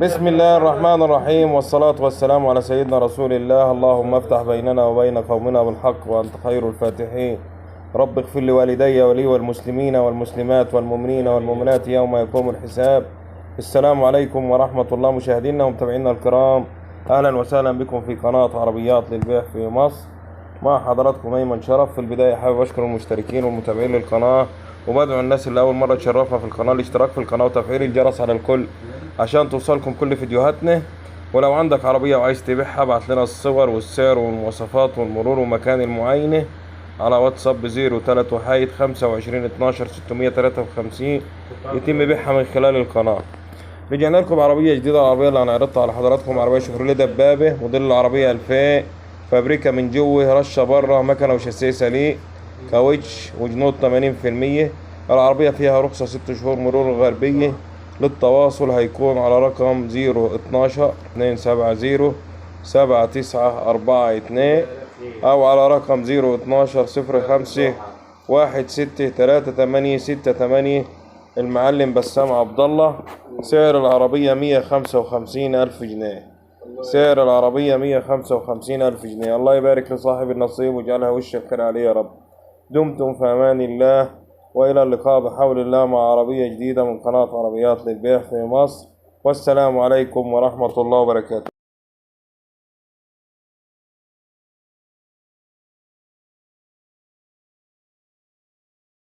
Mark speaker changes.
Speaker 1: بسم الله الرحمن الرحيم، والصلاة والسلام على سيدنا رسول الله. اللهم افتح بيننا وبين قومنا بالحق وأنت خير الفاتحين. رب اغفر لوالدي ولي والمسلمين والمسلمات والمؤمنين والمؤمنات يوم يقوم الحساب. السلام عليكم ورحمة الله مشاهدينا ومتابعينا الكرام، أهلا وسهلا بكم في قناة عربيات للبيع في مصر. مع حضراتكم أيمن شرف. في البداية حابب أشكر المشتركين والمتابعين للقناة، وبدعو الناس اللي أول مرة تشرفنا في القناة الاشتراك في القناة وتفعيل الجرس على الكل عشان توصلكم كل فيديوهاتنا. ولو عندك عربية وعايز تبيعها ابعت لنا الصور والسعر والمواصفات والمرور ومكان المعاينة على واتساب 03 25 12 653، يتم بيعها من خلال القناة. رجعنا لكم بعربية جديدة. العربية اللي هنعرضها على حضراتكم عربية شيفروليه دبابة، موديل العربية 2000، فابريكا من جوه، رشة بره، مكنة وشاسيه سليق، كاوتش وجنود 80%. العربية فيها رخصة 6 شهور مرور غربية. للتواصل هيكون على رقم 012 270 7942 أو على رقم 012 05 163868. المعلم بسام عبد الله. سعر العربية 155,000 جنيه. سعر العربية 155,000 جنيه. الله يبارك لصاحب النصيب ويجعلها وش الخير عليه يا رب. دمتم في أمان الله، وإلى اللقاء بحول الله مع عربية جديدة من قناة عربيات للبيع في مصر. والسلام عليكم ورحمة الله وبركاته.